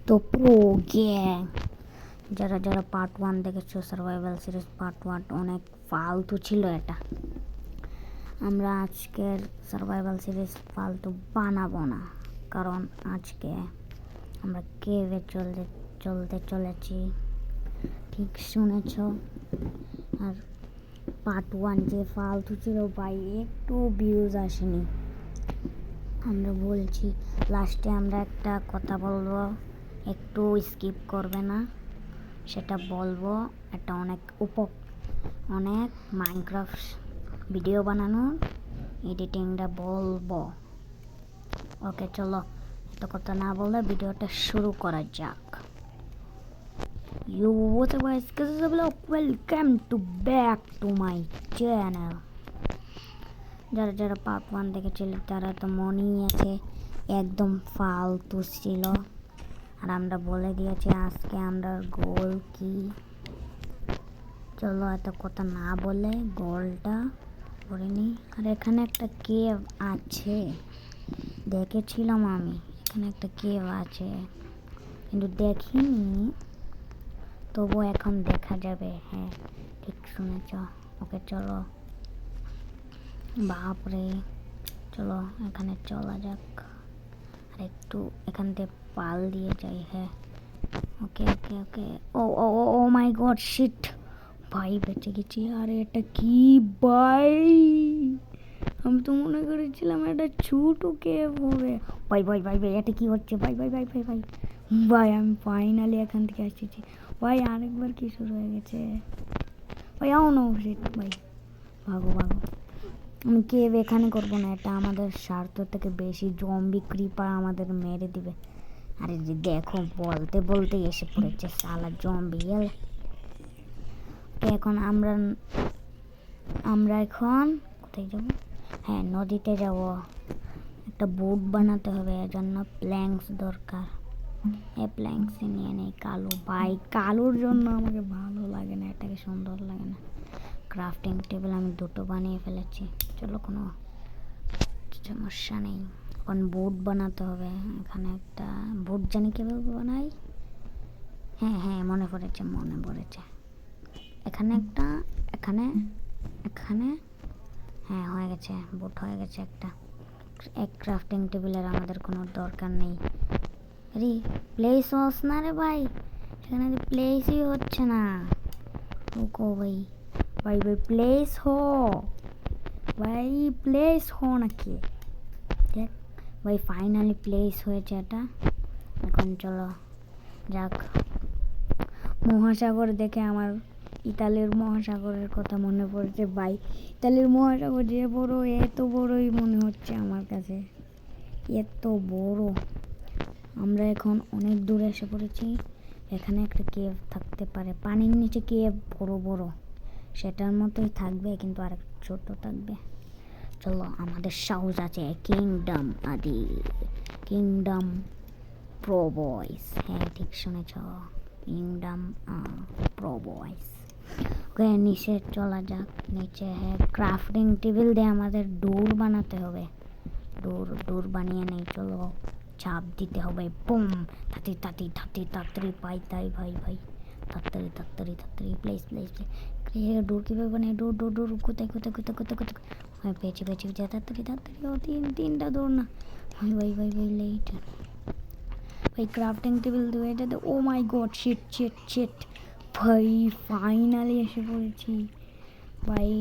তো pro gang, যারা যারা পার্ট 1 দেখেছো সার্ভাইভাল সিরিজ পার্ট 1 অনেক ফালতু ছিল এটা। আমরা আজকের সার্ভাইভাল সিরিজ ফালতু বানাবো না, কারণ আজকে আমরা কেভে চলতে চলেছি। ঠিক শুনেছ। আর পার্ট 1 যে ফালতু ছিল ভাই, একটু ভিউজ আসেনি। আমরা বলছি লাস্টে আমরা একটা কথা বলবো, একটু স্কিপ করবে না, সেটা বলবো। এটা অনেক মাইনক্রাফট ভিডিও বানানোর এডিটিংটা বলবো। ওকে চলো, এত কথা না বলে ভিডিওটা শুরু করা যাক। Welcome to back to my channel. যারা যারা পার্ট 1 দেখেছিল তারা তো মনেই আছে, একদম ফালতু ছিল। আর আমরা বলে দিয়েছি আজকে আমরা গোল কি। চলো এত কথা না বলে গোলটা করে নিই। আর এখানে একটা কেভ আছে, দেখেছিলাম আমি, এখানে একটা কেভ আছে কিন্তু দেখিনি, তবু এখন দেখা যাবে। হ্যাঁ ঠিক শুনেছ। ওকে চলো, বাপরে, চলো এখানে চলা যাক। আর একটু এখান থেকে পাল দিয়ে যাই। হ্যাঁ ওকে ওকে ওকে। ও ও ও ও মাই গড, শিট ভাই, বেঁচে গেছি। আর এটা কি ভাই, আমি তো মনে করেছিলাম এটা ছোট কেভ হবে। ভাই ভাই ভাই ভাই, এটা কি হচ্ছে ভাই ভাই ভাই ভাই ভাই ভাই, আমি ফাইনালি এখান থেকে আসছি ভাই। আরেকবার কি শুরু হয়ে গেছে ভাই? আও নো শিট ভাই, ভাগো ভাগো। আমি কেভ এখানে করবো না, এটা আমাদের স্বার্থ থেকে বেশি জম্বি ক্রিপার আমাদের মেরে দিবে। আরে যে দেখো, বলতে বলতে এসে পড়েছে সালা জম্বি। এখন আমরা এখন কোথায় যাব? হ্যাঁ নদীতে যাব। একটা বোট বানাতে হবে, এর জন্য প্ল্যাঙ্কস দরকার। এই প্ল্যাঙ্কস নিয়ে নেই। কালো ভাই, কালোর জন্য আমাকে ভালো লাগে না, এটাকে সুন্দর লাগে না। ক্রাফটিং টেবিল আমি 2টো বানিয়ে ফেলেছি, চলো কোনো সমস্যা নেই। এখন বোট বানাতে হবে। এখানে একটা বোট জানি কীভাবে বানাই। হ্যাঁ হ্যাঁ মনে পড়েছে। এখানে একটা, এখানে এখানে, হ্যাঁ হয়ে গেছে, বোট হয়ে গেছে একটা। এক ক্রাফটিং টেবিলের আমাদের কোনো দরকার নেই। আরে প্লেস হস না রে ভাই, এখানে তো প্লেসই হচ্ছে না। রুকো ভাই, ভাই ভাই প্লেস হো ভাই, প্লেস হো নাকি? দেখ ভাই ফাইনালি প্লেস হয়েছে এটা। এখন চলো যাক। মহাসাগর দেখে আমার ইতালির মহাসাগরের কথা মনে পড়ছে ভাই। ইতালির মহাসাগর যে বড়, এত বড়ই মনে হচ্ছে আমার কাছে, এত বড়। আমরা এখন অনেক দূরে এসে পড়েছি। এখানে একটা কেভ থাকতে পারে, পানির নিচে কেভ বড় বড়, সেটার মতোই থাকবে কিন্তু আর ছোট থাকবে। চলো, আমাদের সাহস আছে। কিংডম আদি, কিংডম প্রো বয়েস। হ্যাঁ ঠিক শুনেছ, কিংডম প্রো বয়েস। ওকে নিচে চলা যাক। নিচে হ্যাঁ ক্রাফটিং টেবিল দিয়ে আমাদের ডোর বানাতে হবে। ডোর বানিয়ে নেই, চলো চাপ দিতে হবে। বুম, তাড়াতাড়ি পাই তাই ভাই ভাই, তাড়াতাড়ি প্লেস ডোর কীভাবে বানাই? ডোর কোথায়? হ্যাঁ পেয়েছি তাড়াতাড়ি। ও তিনটা ডোর না ভাই ভাই ভাই ভাই, লেট ভাই। ক্রাফটিং টেবিল দেবো এটাতে। ও মাই গড, শিট ভাই, ফাইনালি এসে পড়েছি ভাই।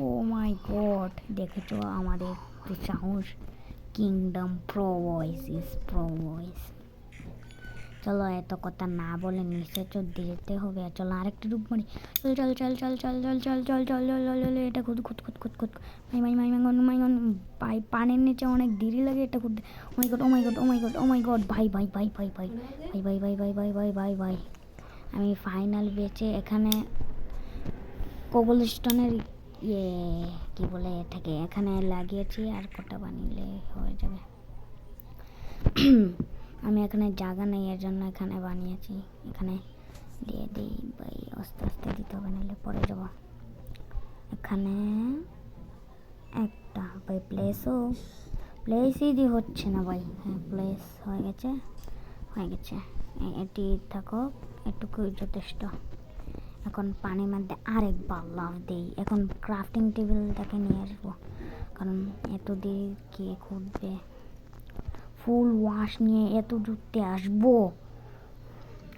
ও মাই গড, দেখেছো আমাদের সাহস। Kingdom pro voice. চলো এত কথা না বলে নিচে দিতে হবে। চলো আরেকটা ডুব মারি। চল এটা খুদ ভাই, পানির নিচে অনেক দেরি লাগে এটা খুঁজতে। ও মাই গড ভাই ভাই, আমি ফাইনাল বেঁচে এখানে কোবল স্টোনের কি বলে এটাকে এখানে লাগিয়েছি। আর কটা বানিয়ে হয়ে যাবে। আমি এখানে জায়গা নেই, এর জন্য এখানে বানিয়েছি। এখানে দিয়ে দিই ভাই, আস্তে আস্তে দিতে হবে, নাহলে পরে যাব। এখানে একটা ভাই প্লেসই হচ্ছে না ভাই। হ্যাঁ প্লেস হয়ে গেছে। হয়ে গেছে, এটি থাকো, এটুকুই যথেষ্ট। এখন পানির মধ্যে আরেকবার লাফ দিই। এখন ক্রাফটিং টেবিলটাকে নিয়ে আসবো, কারণ এত দেরি কে খুঁজবে। ফুল ওয়াশ নিয়ে এত দূরতে আসবো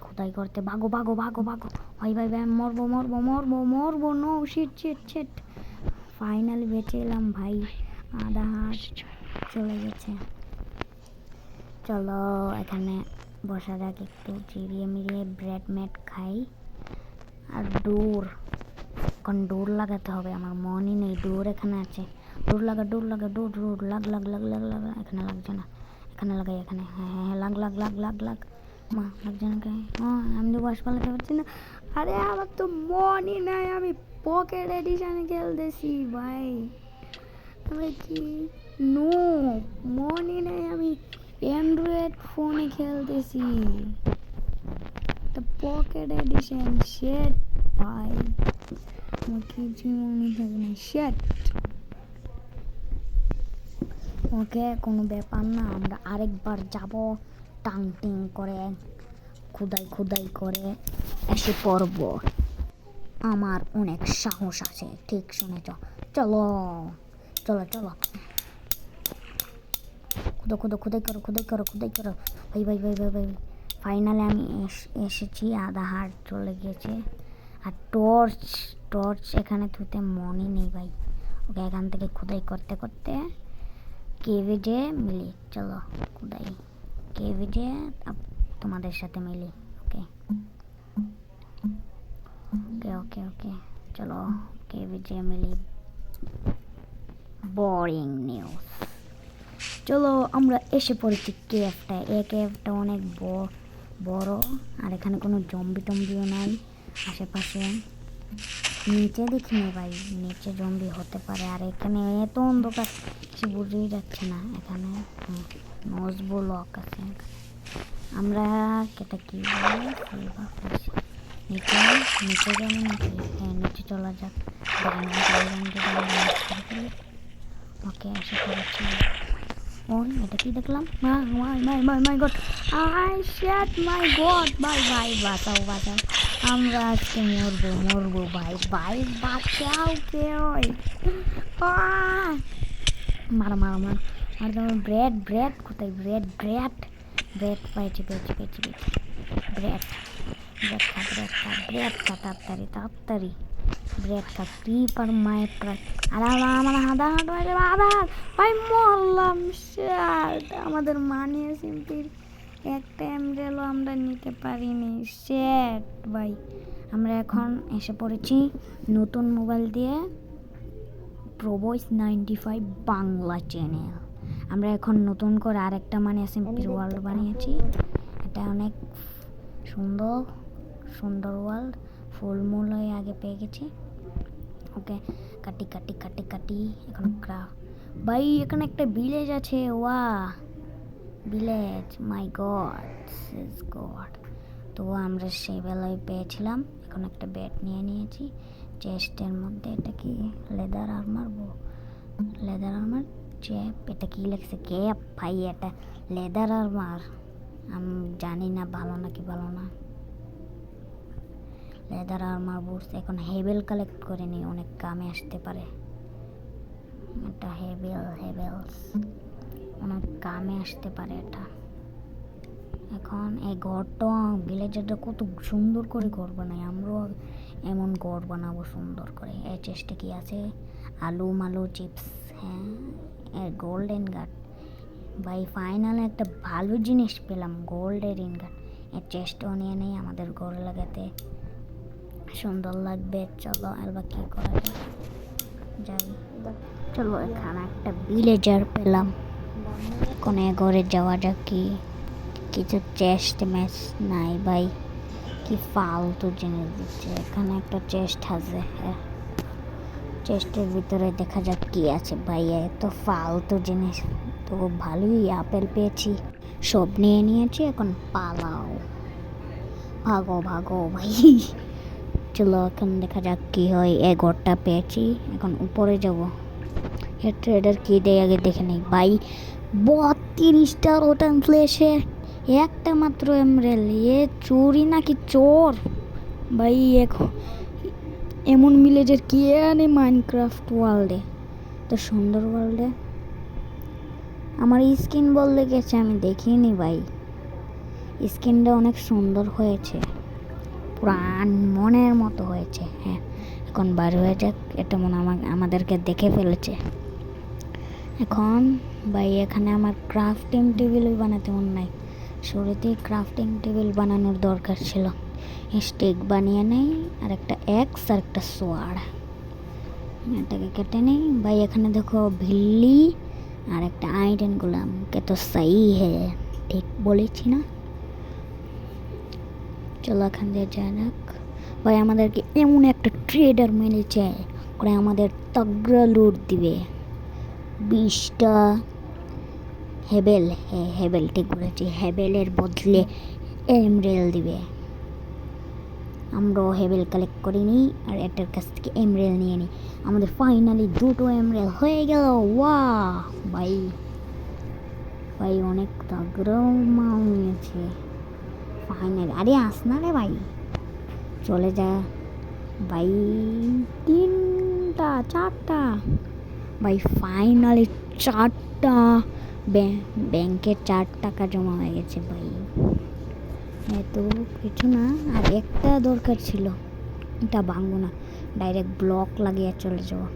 খোদাই করতে। ভাগো ভাগো ভাগো ভাগো, ভাই ভাই ভাই, মরবো মরবো মরবো মরবো। No shit shit shit, finally বেঁচে এলাম ভাই। আধা হাত চলে গেছে। চলো এখানে বসা যাক, একটু চিরিয়ে মিরিয়ে ব্রেড ম্যাট খাই। আর ডোর, এখন ডোর লাগাতে হবে, আমার মনই নেই। ডোর এখানে আছে, ডোর লাগা ডোর লাগা, ডোর ডোর লাগ লাগ লাগ লাগ লাগ। এখানে লাগছে না, এখানে লাগাই, এখানে। হ্যাঁ হ্যাঁ লাগ লাগ লাগ লাগ লাগ। মা লাগছে না কে? হ্যাঁ আমি তো বাস পালাতে পারছি না। আরে আমার তো মনই নাই, আমি পকেট এডিশনে খেলতেছি ভাই। আমি কি নো, মনই নেই, আমি অ্যান্ড্রয়েড ফোনে খেলতেছি, পকেট এডিশন। শেট ভাই, আমার কিছু মনে থাকে না। শেট। ওকে, কোনো ব্যাপার না, আমরা আরেকবার যাব। টাং টিং করে খুদাই খুদাই করে এসে পড়ব। আমার অনেক সাহস আছে, ঠিক শুনেছ। চলো চলো চলো, খুদো খুদো খুদাই করো খুদাই করো খুদাই করো। ভাই ভাই ভাই ভাই ভাই, ফাইনালি আমি এসেছি। আধা হাট চলে গেছে। আর টর্চ, টর্চ এখানে থুতে মনই নেই ভাই। ওকে, এখান থেকে খুদাই করতে করতে কেভে যে মিলি। চলো খুদাই, কেভে যে তোমাদের সাথে মিলি। ওকে ওকে ওকে ওকে, চলো কেভে যে মিলি। Boring news. চলো আমরা এসে পড়েছি কেভটায়। এই কেভটা অনেক বড়, আর এখানে কোনো জম্বি টম্বিও নাই আশেপাশে। নিচে দেখিনি ভাই, নিচে জম্বি হতে পারে। আর এখানে এত অন্ধকার কিছু বুঝেই যাচ্ছে না। এখানে নজবো লক আছে। আমরা এটা কি নিচে নিচে যাবো নাকি? হ্যাঁ নিচে চলা যাক। ওকে এসে পড়েছি। ওই এটা কি দেখলাম? My god, I shit, my god, ভাই ভাই বাঁচাও বাঁচাও, আমরা আজকে মরবো মরবো ভাই ভাই, বাঁচাও কে ওই? মারো মারো মারো মারো। ব্রেড ব্রেড কোথায়? ব্রেড ব্রেড ব্রেড পাইছি পেয়েছি পেয়েছি পেয়েছি। ব্রেড ব্রেড খা ব্রেড খা ব্রেড খা, তাড়াতাড়ি তাড়াতাড়ি ব্রেড খা। টিপ আর মায়ের প্রায় আর আমার আধা হাট হয়ে আধা হাট ভাই, মরলাম। শেট, আমাদের মানিয়ে সিম্পির একটা এমরেলও আমরা নিতে পারিনি। শেট ভাই, আমরা এখন এসে পড়েছি নতুন মোবাইল দিয়ে, প্রোভয়েস 95 বাংলা চ্যানেল। আমরা এখন নতুন করে আরেকটা মানে সিম্পির ওয়ার্ল্ড বানিয়েছি। এটা অনেক সুন্দর সুন্দর ওয়ার্ল্ড, ফুলমূল হয়ে আগে পেয়ে গেছি। ওকে, কাটি কাটি কাটি কাটি। এখন ভাই এখানে একটা ভিলেজ আছে। ওয়া village, my god is god. তো আমরা সেই বেলায় পেয়েছিলাম। এখন একটা ব্যাট নিয়ে নিয়েছি চেস্টের মধ্যে। এটা কি leather armour? Leather armour chap. এটা কি লেগেছে ক্যাপ? ভাই এটা লেদার আর্মার, আমি জানি না ভালো নাকি ভালো না। Leather armour boots. এখন হেবেল কালেক্ট করে নিই, অনেক কামে আসতে পারে। এটা হেবেলস অনেক কামে আসতে পারে এটা। এখন এই ঘরটা, ভিলেজারটা কত সুন্দর করে ঘর বানায়, আমরাও এমন ঘর বানাবো সুন্দর করে। এই চেস্টে কি আছে? আলু মালু চিপস। হ্যাঁ, গোল্ডেন গার্ড ভাই, ফাইনাল একটা ভালো জিনিস পেলাম, গোল্ডের ইনগার্ড। এই চেস্টও নিয়ে নেই, আমাদের ঘরে লাগাতে সুন্দর লাগবে। চলো এবার কি করা যায়, যাই। চলো এখানে একটা ভিলেজার পেলাম, কোনে ঘরে যাওয়া যাক। কি কিছু চেস্ট ম্যাচ নাই ভাই, কি ফালতু জিনিস দিচ্ছে। এখানে একটা চেস্ট আছে, চেস্টের ভিতরে দেখা যাক কি আছে। ভাই এত ফালতু জিনিস, তো ভালোই আপেল পেয়েছি, সব নিয়ে নিয়েছি। এখন পালাও, ভাগো ভাগো ভাই। চলো এখন দেখা যাক কি হয়। ঘরটা পেয়েছি, এখন উপরে যাব। ট্রেডার কি দেয় আগে দেখে নেই ভাই। 32টা রোটান ফ্লেশে একটা মাত্র এমরেল, এ চোরই নাকি চোর ভাই। এমন ভিলেজের কি আনে মাইনক্রাফট ওয়ার্ল্ডে, তো সুন্দর ওয়ার্ল্ডে। আমার স্কিন বলতে গেছে আমি দেখিনি ভাই, স্কিনটা অনেক সুন্দর হয়েছে, প্রাণ মনের মতো হয়েছে। হ্যাঁ, এখন বার হয়ে যাক, এটা মনে আমাদেরকে দেখে ফেলেছে এখন। ভাই এখানে আমার ক্রাফটিং টেবিল বানাতে মন নাই, শুরুতেই ক্রাফটিং টেবিল বানানোর দরকার ছিল। স্টিক বানিয়ে নেই, আর একটা এক্স আর একটা সোয়ার, এটাকে কেটে নেই। ভাই এখানে দেখো ভিল্লি আর একটা আয়রন গোলাম, কে তো সাই হে, ঠিক বলেছি না? চলো এখান দিয়ে যাওয়া যাক। ভাই আমাদেরকে এমন একটা ট্রেডার মিলেছে, করে আমাদের তগড়া লুট দিবে 20টা হেবেল। হ্যাঁ হেবেল ঠিক বলেছি, হেবেলের বদলে এমরেল দিবে। আমরাও হেবেল কালেক্ট করে নিই আর এটার কাছ থেকে এমরেল নিয়ে নিই। আমাদের ফাইনালি 2টো এমরেল হয়ে গেল। ওয়া ভাই, ভাই অনেক তগড়া মাল নিয়েছে ফাইনালি। আরে আস না রে ভাই, চলে যা ভাই। 3টা 4টা ভাই, ফাইনালি 4টা ব্যাংকে 4 টাকা জমা হয়ে গেছে ভাই। এত কিছু না, আর একটা দরকার ছিল, এটা ভাঙবো না, ডাইরেক্ট ব্লক লাগিয়ে চলে যাবো।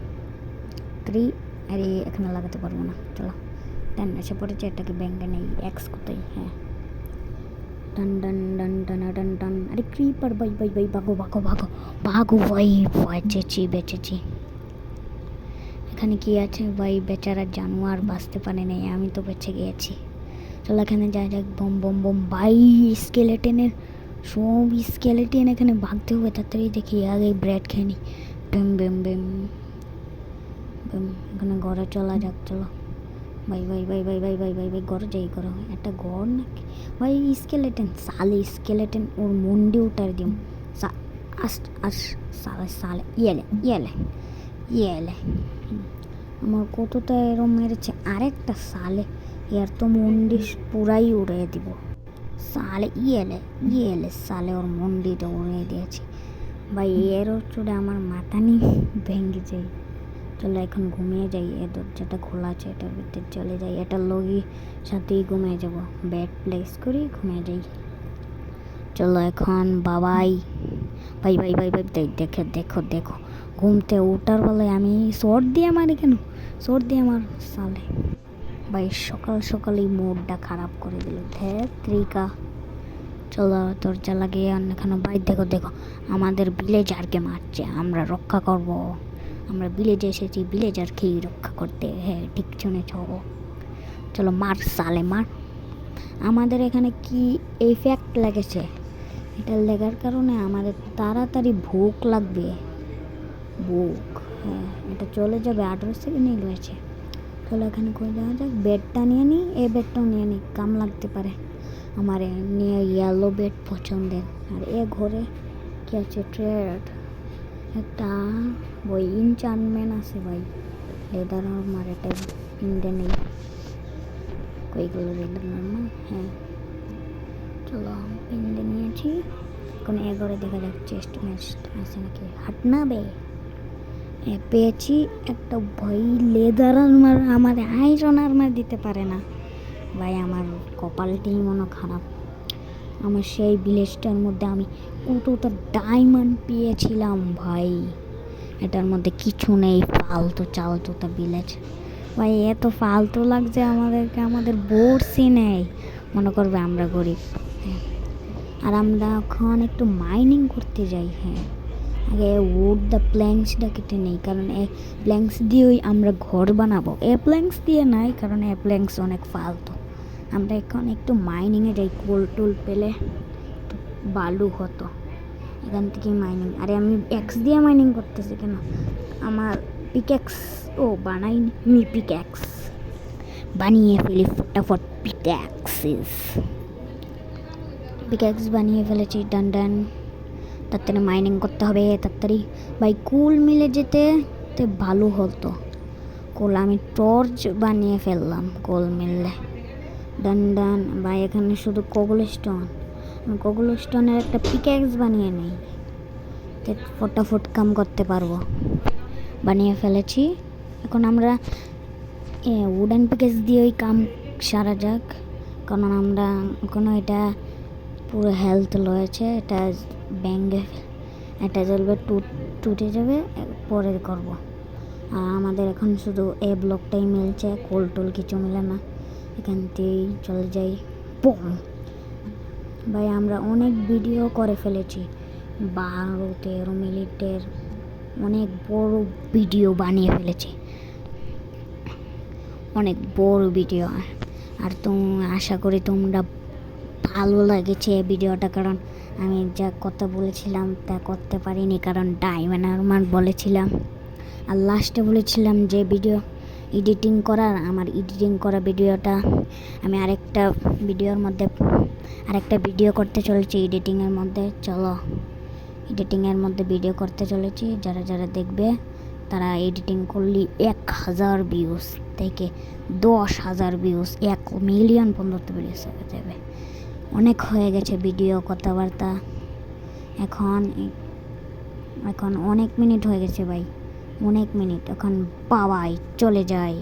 আরে এখানে লাগাতে পারবো না, চলো টান এসে পড়েছে, এটাকে ব্যাংকে নেই। এক্স কোথায়? হ্যাঁ, টান টান টান টান টান টান। আরে ক্রিপার ভাই ভাই ভাই, ভাগো ভাগো ভাগো ভাগো ভাই, বেঁচেছি। এখানে কি আছে ভাই? বেচারা জানোয়ার বাঁচতে পারে নাই, আমি তো বেঁচে গিয়েছি। চলো এখানে যা যাক। বম বম বম ভাই, স্কেলেটনের সব স্কেলেটন এখানে ভাগতে হবে তাড়াতাড়ি। দেখি আগে ব্রেড খেয়ে নি। বেম বেম বেম বেম, এখানে ঘরে চলা যাক। চলো ভাই ভাই ভাই ভাই ভাই ভাই ভাই ভাই, ঘরে যাই। ঘর একটা ঘর নাকি ভাই? স্কেলেটন স্কেলেটন ওর মুন্ডি উঠার দিম। সালে সালে ইয়েলে আমার কতটা এরম মেরেছে। আরেকটা সালে, এর তো মুন্ডি পুরাই উড়িয়ে দিব। সালে ইয়েলে সালে, ওর মুন্ডিটা উড়িয়ে দিয়েছে ভাই। এর চুড়ে আমার মাথা নিয়ে ভেঙে যায়। চলো এখন ঘুমিয়ে যাই, এ দরজাটা খোলা আছে, এটার ভিতরে চলে যাই। এটার লগি সাথেই ঘুমিয়ে যাব, বেড প্লেস করি ঘুমিয়ে যাই। চলো এখন বাবাই ভাই ভাই ভাই ভাই, দেখো দেখো দেখো, ঘুমতে ওঠার বেলায় আমি শর্ট দিয়ে মারি কেন? শর্ট দিয়ে আমার সালে ভাই সকাল সকালই মুডটা খারাপ করে দিল। ত্রিকা চলো দরজা লাগিয়ে অন্যখানে। ভাই দেখো দেখো, আমাদের ভিলেজারকে মারছে, আমরা রক্ষা করব। আমরা ভিলেজে এসেছি ভিলেজারকেই রক্ষা করতে। হ্যাঁ ঠিক শুনেছ। চলো মার সালে মার। আমাদের এখানে কি এফেক্ট লেগেছে, এটা লেগার কারণে আমাদের তাড়াতাড়ি ভুক লাগবে। হ্যাঁ এটা চলে যাবে, 18 সেকেন্ডই রয়েছে। চলো এখানে করে যাওয়া যাক। বেডটা নিয়ে নিই, এই বেডটাও নিয়ে নিই, কাম লাগতে পারে আমার। নিয়ে ইয়েলো বেড পছন্দের। আর এ ঘরে কি আছে? ট্রেড একটা বই ইনচানমেন্ট আছে ভাই, লেদার আমার এটা কিনতে নেই। কইগুলো লেদার না? হ্যাঁ চলো কিনতে নিয়েছি। এখন এ ঘরে দেখা যাক চেস্ট মেস্ট আছে নাকি। হাটনাবে পেয়েছি একটা ভাই, লেদার আর্মার। আমার আয়রন আর্মার দিতে পারে না ভাই, আমার কপালটাই মনে খারাপ। আমার সেই ভিলেজটার মধ্যে আমি কতটা ডায়মন্ড পেয়েছিলাম ভাই, এটার মধ্যে কিছু নেই, ফালতু চালতুটা ভিলেজ ভাই। এত ফালতু লাগছে আমাদেরকে, আমাদের বোর্ডসই নেই, মনে করবে আমরা গরিব। আর আমরা এখন একটু মাইনিং করতে যাই। হ্যাঁ আগে উড দ্য প্ল্যাঙ্কসটা কেটে নেই, কারণ এ প্ল্যাঙ্কস দিয়েই আমরা ঘর বানাবো। এ প্ল্যাঙ্কস দিয়ে নাই, কারণ এ প্ল্যাঙ্কস অনেক ফালতু। আমরা এখন একটু মাইনিংয়ে যাই, কোল টোল পেলে একটু বালু হতো, এখান থেকে মাইনিং। আরে আমি এক্স দিয়ে মাইনিং করতেছি কেন? আমার পিক্যাক্স বানাইনি, পিক্যাক্স বানিয়ে ফেলি ফটাফট। পিক্যাক্স বানিয়ে ফেলেছি, ডান ডান। তাড়াতাড়ি মাইনিং করতে হবে তাড়াতাড়ি ভাই। কুল মিলে যেতে ভালো হতো। কোল আমি টর্চ বানিয়ে ফেললাম কোল মিললে। ডান ডান ভাই, এখানে শুধু কোগুল স্টোনের একটা পিক্যাক্স বানিয়ে নেই, ফটাফট কাম করতে পারবো। বানিয়ে ফেলেছি। এখন আমরা উডেন পিক্যাক্স দিয়েই কাম সারা যাক, কারণ আমরা এখনো এটা পুরো হেলথ রয়েছে, এটা ব্যাঙ্গে এটা জ্বলবে, টুটে যাবে, পরে করব। আর আমাদের এখন শুধু এ ব্লকটাই মিলছে, কোল টোল কিছু মিলে না, এখান থেকেই চলে যাই। পম ভাই, আমরা অনেক ভিডিও করে ফেলেছি, 12-13 মিনিটের অনেক বড় ভিডিও বানিয়ে ফেলেছি, অনেক বড় ভিডিও। আর আশা করি তোমরা ভালো লেগেছে এই ভিডিওটা, কারণ আমি যা কথা বলেছিলাম তা করতে পারিনি, কারণ ডায়মন্ড আর্মার বলেছিলাম। আর লাস্টে বলেছিলাম যে ভিডিও এডিটিং করা ভিডিওটা আমি আরেকটা ভিডিও করতে চলেছি এডিটিংয়ের মধ্যে। চলো, এডিটিংয়ের মধ্যে ভিডিও করতে চলেছি, যারা যারা দেখবে তারা এডিটিং করলে 1000 ভিউজ থেকে 10,000 ভিউজ, 1 মিলিয়ন পর্যন্ত ভিউজ হয়ে যাবে। অনেক হয়ে গেছে ভিডিও কথাবার্তা, এখন অনেক মিনিট হয়ে গেছে ভাই, অনেক মিনিট। এখন বাবাই চলে যায়।